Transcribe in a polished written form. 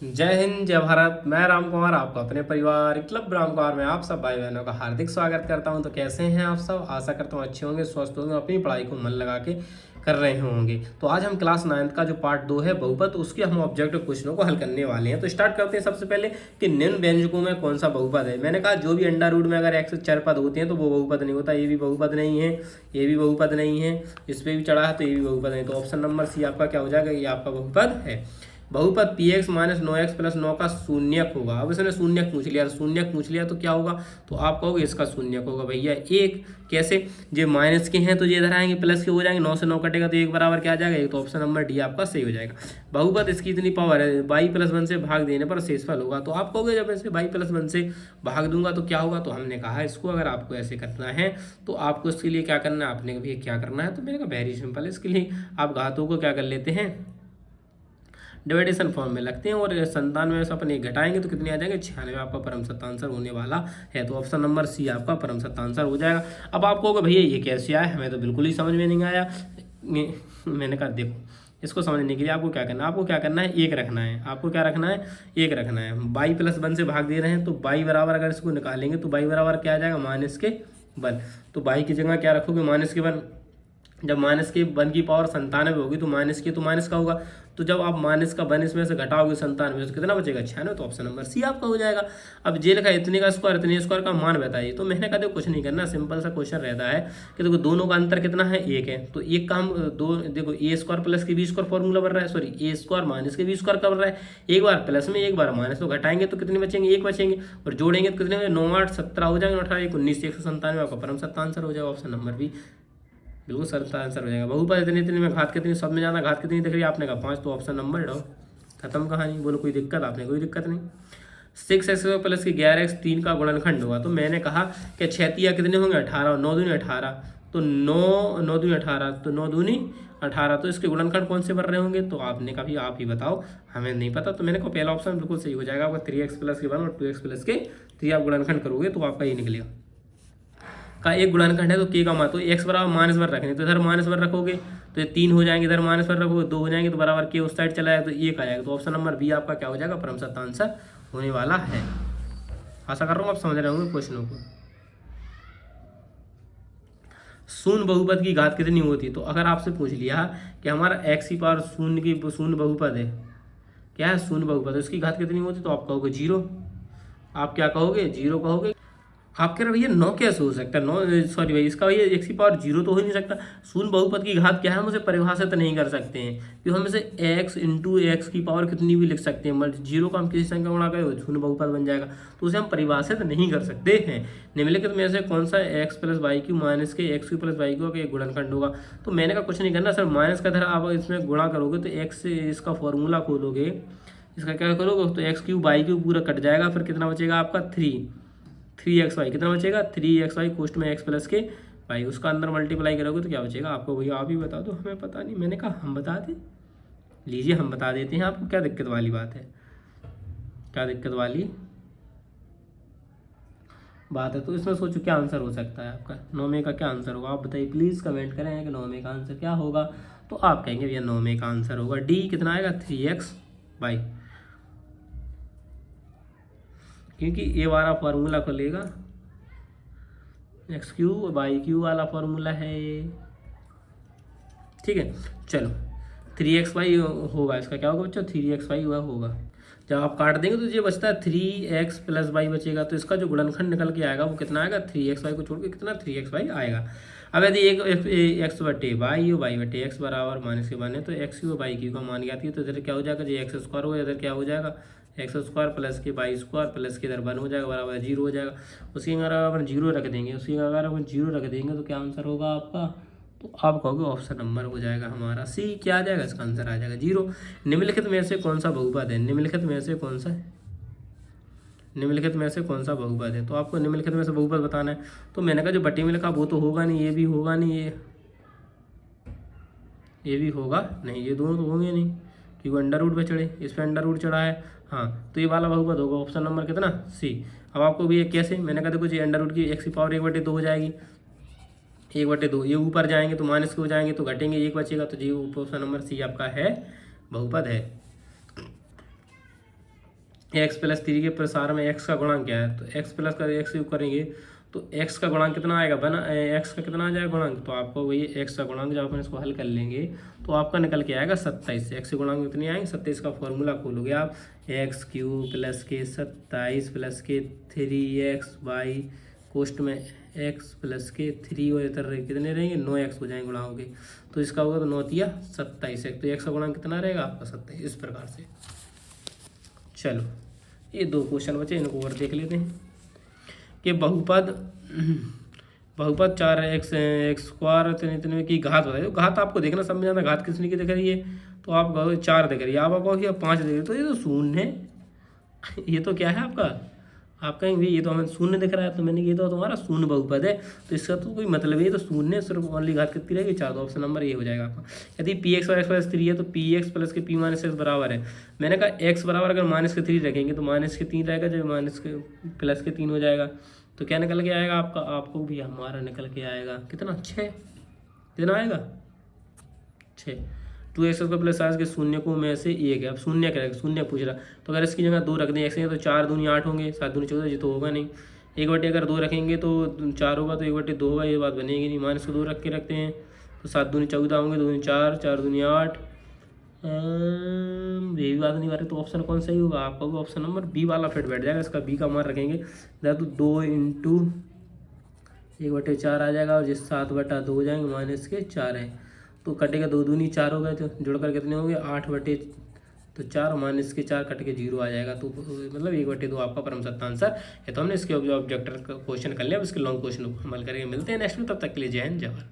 जय हिंद जय भारत। मैं राम कुमार आपका अपने परिवार क्लब राम कुमार में आप सब भाई बहनों का हार्दिक स्वागत करता हूं। तो कैसे हैं आप सब? आशा करता हूं अच्छे होंगे, स्वस्थ होंगे, अपनी पढ़ाई को मन लगा के कर रहे होंगे। तो आज हम क्लास 9th का जो पार्ट 2 है बहुपद, उसके हम ऑब्जेक्टिव क्वेश्चनों को हल करने वाले हैं। तो स्टार्ट करते हैं सबसे पहले कि निम्न व्यंजकों में कौन सा बहुपद है। मैंने कहा जो भी अंडर रूट में अगर एक्स चर पद होते हैं तो वो बहुपद नहीं होता। ये भी बहुपद नहीं है, ये भी बहुपद नहीं है, इस पर भी चढ़ा है तो ये भी बहुपद नहीं। तो ऑप्शन नंबर सी आपका क्या हो जाएगा? ये आपका बहुपद है। बहुपद P x minus 9x plus 9 का शून्यक होगा। अब इसने शून्यक पूछ लिया, शून्यक पूछ लिया तो क्या होगा? तो आप कहोगे इसका शून्यक होगा भैया एक। कैसे? जो माइनस के हैं तो ये इधर आएंगे, प्लस के हो जाएंगे, 9 से 9 कटेगा तो एक बराबर क्या आ जाएगा? एक। तो ऑप्शन नंबर डी आपका सही हो जाएगा। बहुपद इसकी इतनी पावर है, बाई प्लस 1 से भाग देने पर शेषफल होगा। तो आप कहोगे जब ऐसे बाई प्लस 1 से भाग दूंगा तो क्या होगा? तो हमने कहा इसको अगर आपको ऐसे करना है तो आपको इसके लिए क्या करना है, आपने कभी क्या करना है? तो मैंने कहा वेरी सिंपल है। इसके लिए आप घातों को क्या कर लेते हैं, डिवाइडेशन फॉर्म में लगते हैं और 97 में से अपन एक घटाएंगे तो कितने आ जाएंगे? 96 आपका परम सत्य आंसर होने वाला है। तो ऑप्शन नंबर सी आपका परम सत्य आंसर हो जाएगा। अब आप कहोगे भैया ये कैसे आया, हमें तो बिल्कुल ही समझ में नहीं आया। मैंने कहा देखो, इसको समझने के लिए आपको क्या करना है, आपको क्या करना है, एक रखना है। आपको क्या रखना है? एक रखना है। बाई प्लस 1 से भाग दे रहे हैं तो बाई बराबर अगर इसको निकालेंगे तो बाई बराबर क्या आ जाएगा? माइनस के 1। तो बाई की जगह क्या रखोगे? माइनस के 1। जब माइनस के 1 की पावर 97 होगी तो माइनस की तो माइनस का होगा। तो जब आप माइनस का 1 इसमें से घटाओगे 97 में तो कितना बचेगा? 96। तो ऑप्शन नंबर सी आपका हो जाएगा। अब जे लिखा इतने का स्क्वायर, इतने स्क्वायर का मान बताइए। तो मैंने कहा देखो कुछ नहीं करना, सिंपल सा क्वेश्चन रहता है कि देखो दोनों का अंतर कितना है? एक है। तो एक का हम दो देखो ए स्क्वायर प्लस के बी स्क्वायर फॉर्मूला बन रहा है, सॉरी ए स्क्वायर माइनस के बी स्क्वायर का बन रहा है। एक बार प्लस में एक बार माइनस, तो घटाएंगे तो कितने बचेंगे? एक बचेंगे। और जोड़ेंगे तो कितने? 9 8 17 हो जाएंगे, 18 1 19 197 आपका परम सत्य आंसर हो जाएगा। ऑप्शन नंबर बी बिल्कुल सर आंसर हो जाएगा। बहुपद इतनी इतनी में घात कितनी, सब में जाना घात कितनी दिख रही है? आपने कहा 5। तो ऑप्शन नंबर डाउ, खत्म कहानी। बोलो कोई दिक्कत? आपने कोई दिक्कत नहीं। 6x प्लस की 11x 3 का गुणनखंड होगा। तो मैंने कहा कि 6 तिया कितने होंगे? 18। 9 दूनी 18, तो 9 दूनी 18, तो 9 दूनी 18। तो इसके गुणनखंड कौन से बन रहे होंगे? तो आपने कहा आप ही बताओ, हमें नहीं पता। तो मैंने कहा पहला ऑप्शन बिल्कुल सही हो जाएगा आपका। 3x प्लस के 1 और 2x प्लस के 3 आप गुणनखंड करोगे तो आपका ये निकलेगा। का एक गुणनखंड है तो के का मान, तो एक्स बराबर माइनस 1 रखने, तो इधर माइनस 1 रखोगे तो ये 3 हो जाएंगे, इधर माइनस 1 रखोगे 2 हो जाएंगे, तो बराबर के उस साइड चला जाएगा तो 1 आ जाएगा। तो ऑप्शन नंबर बी आपका क्या हो जाएगा? परम सत्य आंसर होने वाला है। आशा कर रहा हूँ आप समझ रहे होंगे क्वेश्चनों को। शून्य बहुपद की घात कितनी होती है? तो अगर आपसे पूछ लिया कि हमारा एक्स की पावर शून्य की शून्य बहुपद है, क्या है? शून्य बहुपद है, उसकी घात कितनी होती है? तो आप कहोगे 0। आप क्या कहोगे? 0 कहोगे। आप कह रहे भैया 9 कैसे हो सकता है? 9 सॉरी भाई, इसका भैया एक्स की पावर 0 तो हो ही नहीं सकता। शून्य बहुपद की घात क्या है, हम उसे परिभाषित नहीं कर सकते हैं क्योंकि हम इसे एक्स इंटू एक्स की पावर कितनी भी लिख सकते हैं, बट 0 का हम किसी संख्या गुणा करें शून्य बहुपद बन जाएगा, तो उसे हम परिभाषित नहीं कर सकते हैं। निम्नलिखित में से कौन सा x plus y q minus के x q plus y q का एक गुणनखंड होगा? तो मैंने कहा कुछ नहीं करना सर, माइनस का धरा आप इसमें गुणा करोगे तो एक्स से इसका फॉर्मूला खोलोगे, इसका क्या करोगे तो एक्स क्यू वाई क्यू पूरा कट जाएगा, फिर कितना बचेगा आपका 3x y। कितना बचेगा? 3xy कोष्ट में x प्लस के वाई, उसका अंदर मल्टीप्लाई करोगे तो क्या बचेगा आपको? भैया आप ही बता दो, हमें पता नहीं। मैंने कहा हम बता दें, लीजिए हम बता देते हैं आपको। क्या दिक्कत वाली बात है? क्या दिक्कत वाली बात है? तो इसमें सोचो क्या आंसर हो सकता है आपका। 9 में का क्या आंसर होगा? आप बताइए प्लीज़, कमेंट करें कि 9 में का आंसर क्या होगा। तो आप कहेंगे भैया 9 में का आंसर होगा डी। कितना आएगा? 3x y, क्योंकि ये वाला फार्मूला खुलेगा, एक्स क्यू बाई क्यू वाला फार्मूला है ये। ठीक है, चलो 3xy होगा, इसका क्या होगा बच्चों? 3xy हुआ होगा। जब आप काट देंगे तो ये बचता है 3x प्लस वाई बचेगा, तो इसका जो गुणनखंड निकल के आएगा वो कितना आएगा? 3xy को छोड़ के कितना? 3xy आएगा। अब यदि एक एक्स बटे वाई बटे एक्स बराबर माइनस के बने तो एक्स क्यू बाई क्यू का मान ज्ञात है, तो इधर क्या हो जाएगा? जो एक्स स्क्वायर हो इधर क्या हो जाएगा? एक्स स्क्वायर प्लस के वाई स्क्वायर प्लस के इधर 1 हो जाएगा, बराबर 0 हो जाएगा। उसकी अगर अपन 0 रख देंगे, उसकी अगर अपन 0 रख देंगे तो क्या आंसर होगा आपका? तो आप कहोगे ऑप्शन नंबर हो जाएगा हमारा सी। क्या आ जाएगा? इसका आंसर आ जाएगा 0। निम्नलिखित में से कौन सा बहुपद है? निम्नलिखित में से कौन सा है? निम्नलिखित में से कौन सा बहुपद है? तो आपको निम्नलिखित में से बहुपद बताना है। तो मैंने कहा जो बटे में लिखा वो तो होगा नहीं, ये भी होगा नहीं, ये भी होगा नहीं, ये दोनों तो होंगे नहीं क्योंकि अंडर रूट पे चढ़े, इस पर अंडर रूट चढ़ा है। हाँ, तो ये वाला बहुपद होगा। ऑप्शन नंबर कितना? सी। अब आपको भी ये कैसे? मैंने कहा देखो जी अंडर रूट की एक्स की पावर 1/2 हो जाएगी, 1/2। ये ऊपर जाएंगे तो माइनस के हो जाएंगे तो घटेंगे, 1 बचेगा। तो जी ऑप्शन नंबर सी आपका है बहुपद है। एक्स प्लस 3 के प्रसार में एक्स का गुणांक क्या है, तो एक्स प्लस का एक्स योग करेंगे तो एक्स का गुणांक कितना आएगा बना, एक्स का कितना आ जाएगा गुणांक, तो आपको वही एक्स का गुणांक जब अपन इसको हल कर लेंगे तो आपका निकल के आएगा 27। एक्स के गुणांक कितने आएंगे 27 का फॉर्मूला खोलोगे आप, एक्स क्यू प्लस के 27 प्लस के 3x बाई कोष्ट में एक्स प्लस के 3 और इधर कितने रहेंगे 9x हो जाएंगे गुणा होंगे, तो इसका होगा तो 9 तिया 27 है, तो एक्स का गुणांक कितना रहेगा आपका 27। इस प्रकार से चलो ये 2 क्वेश्चन बचे, इनको और देख लेते हैं कि बहुपद 4x स्क्वायर इतने की घात बताइए। घात आपको देखना समझ आना, घात किसने की दिख रही है, तो आप कहोगे 4 दिख रही है, आप कहोगे 5 दिख रही है, तो ये तो शून्य है, ये तो क्या है आपका, आप कहेंगे ये तो हमें शून्य दिख रहा है, तो मैंने ये तो तुम्हारा शून्य बहुपद है, तो इसका तो कोई मतलब नहीं है, तो शून्य सिर्फ ओनली घात कितनी रहेगी 4, तो ऑप्शन नंबर ये हो जाएगा आपका। यदि पी एक्स और एक्स प्लस 3 है तो पी एक्स प्लस के पी माइनस एक्स बराबर है, मैंने कहा एक्स बराबर अगर माइनस के 3 रखेंगे तो माइनस के 3 रहेगा, जब माइनस के प्लस के 3 हो जाएगा, तो क्या निकल के आएगा आपका, आपको भी हमारा निकल के आएगा कितना 6, कितना आएगा 6। 2x का प्लस आज के शून्य को में से 1 है, अब शून्य करेगा, शून्य पूछ रहा, तो अगर इसकी जगह 2 रख दें एक्स तो 4 दूनी 8 होंगे, 7 दूनी 14, ये तो होगा नहीं। 1/2 अगर 2 रखेंगे तो 4 होगा, तो 1/2 होगा, ये बात बनेगी नहीं। माइनस को 2 रख के रखते हैं तो 7 दूनी 14 होंगे, 2 दूनी 4, 4 दूनी 8, ये भी बात नहीं बन रही, तो ऑप्शन कौन सही होगा आपका, ऑप्शन नंबर बी वाला फिट बैठ जाएगा, इसका बी का मान रखेंगे तो 2 इंटू 1/4 आ जाएगा, और जिस 7/2 हो जाएंगे माइनस के 4 है, तो कटेगा 2 दूनी 4 हो गए, तो जुड़कर कितने हो गए 8/4, माइनस के 4 कट के 0 आ जाएगा, तो मतलब 1/2 आपका परम सत्य आंसर है। तो हमने इसके ऑब्जेक्टर का क्वेश्चन कर लिया, अब इसके लॉन्ग क्वेश्चन को हल करके मिलते हैं नेक्स्ट में, तब तक के लिए जय हिंद जय भारत।